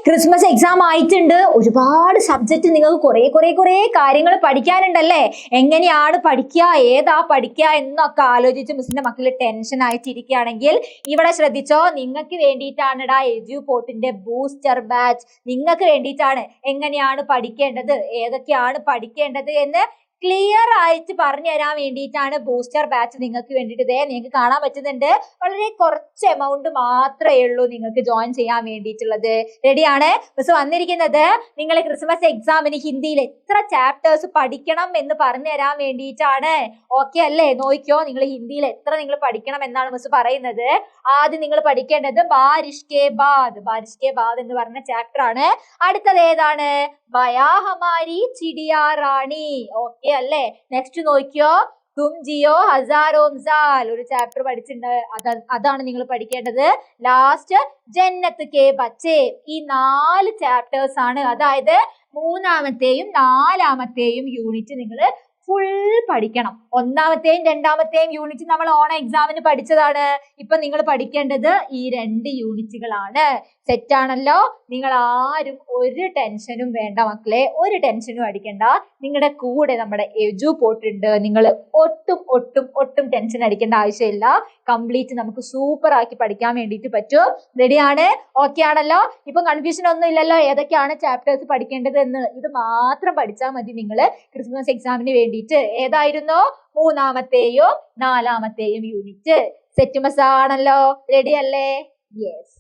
Christmas exam ആയിട്ടുണ്ട്. ഒരുപാട് subject നിങ്ങൾക്ക് കുറെ കാര്യങ്ങൾ പഠിക്കാനുണ്ടല്ലേ. എങ്ങനെയാണ് പഠിക്കുക, ഏതാ പഠിക്കുക എന്നൊക്കെ ആലോചിച്ച് മിസ്സിന്റെ മക്കള് ടെൻഷൻ ആയിട്ടിരിക്കുകയാണെങ്കിൽ ഇവിടെ ശ്രദ്ധിച്ചോ. നിങ്ങൾക്ക് വേണ്ടിയിട്ടാണ് എഡ്യൂപോർട്ടിന്റെ ബൂസ്റ്റർ ബാച്ച്. നിങ്ങൾക്ക് വേണ്ടിയിട്ടാണ് എങ്ങനെയാണ് പഠിക്കേണ്ടത്, ഏതൊക്കെയാണ് പഠിക്കേണ്ടത് എന്ന് ക്ലിയർ ആയിട്ട് പറഞ്ഞു തരാൻ വേണ്ടിയിട്ടാണ് ബൂസ്റ്റർ ബാച്ച് നിങ്ങൾക്ക് വേണ്ടിയിട്ട്. നിങ്ങൾക്ക് കാണാൻ പറ്റുന്നുണ്ട്, വളരെ കുറച്ച് എമൗണ്ട് മാത്രമേ ഉള്ളൂ നിങ്ങൾക്ക് ജോയിൻ ചെയ്യാൻ വേണ്ടിയിട്ടുള്ളത്. റെഡിയാണ് മിസ് വന്നിരിക്കുന്നത്. നിങ്ങൾ ക്രിസ്മസ് എക്സാമിന് ഹിന്ദിയിൽ എത്ര ചാപ്റ്റേഴ്സ് പഠിക്കണം എന്ന് പറഞ്ഞു തരാൻ വേണ്ടിയിട്ടാണ്. ഓക്കെ അല്ലേ? നോക്കിയോ, നിങ്ങൾ ഹിന്ദിയിൽ എത്ര നിങ്ങൾ പഠിക്കണം എന്നാണ് മിസ് പറയുന്നത്. ആദ്യം നിങ്ങൾ പഠിക്കേണ്ടത് ബാരിഷ് കെ ബാദ് എന്ന് പറഞ്ഞ ചാപ്റ്റർ ആണ്. അടുത്തത് ഏതാണ്? ബയാ ഹമാരി ചിടിയാ റാണി. ഓക്കെ അല്ലേ? നെക്സ്റ്റ് നോക്കിയോ, തും ജിയോ ഹസാരോം സാൽ ഒരു ചാപ്റ്റർ പഠിച്ചിട്ടുണ്ട്. അതാണ് നിങ്ങൾ പഠിക്കേണ്ടത്. ലാസ്റ്റ് ജന്നത്ത് കെ ബച്ചേ. ഈ 4 ചാപ്റ്റേഴ്സ് ആണ്. അതായത് 3ാമത്തെയും 4ാമത്തെയും യൂണിറ്റ് നിങ്ങൾ ഫുൾ പഠിക്കണം. 1ാമത്തെയും 2ാമത്തെയും യൂണിറ്റ് നമ്മൾ ഓണം എക്സാമിന് പഠിച്ചതാണ്. ഇപ്പൊ നിങ്ങൾ പഠിക്കേണ്ടത് ഈ 2 യൂണിറ്റുകളാണ്. സെറ്റ് ആണല്ലോ? നിങ്ങൾ ആരും ഒരു ടെൻഷനും വേണ്ട മക്കളെ, ഒരു ടെൻഷനും അടിക്കണ്ട. നിങ്ങളുടെ കൂടെ നമ്മുടെ എഡ്യൂപോർട്ട് ഉണ്ട്. നിങ്ങൾ ഒട്ടും ടെൻഷൻ അടിക്കേണ്ട ആവശ്യമില്ല. കംപ്ലീറ്റ് നമുക്ക് സൂപ്പർ ആക്കി പഠിക്കാൻ വേണ്ടിയിട്ട് പറ്റും. റെഡിയാണ്? ഓക്കെ ആണല്ലോ? ഇപ്പൊ കൺഫ്യൂഷൻ ഒന്നും ഇല്ലല്ലോ ഏതൊക്കെയാണ് ചാപ്റ്റേഴ്സ് പഠിക്കേണ്ടത് എന്ന്. ഇത് മാത്രം പഠിച്ചാൽ മതി നിങ്ങൾ ക്രിസ്മസ് എക്സാമിന് വേണ്ടിയിട്ട്. ഏതായിരുന്നു? 3ാമത്തെയും 4ാമത്തെയും യൂണിറ്റ്. സെറ്റ് മസ് ആണല്ലോ? റെഡി അല്ലേ? യെസ്.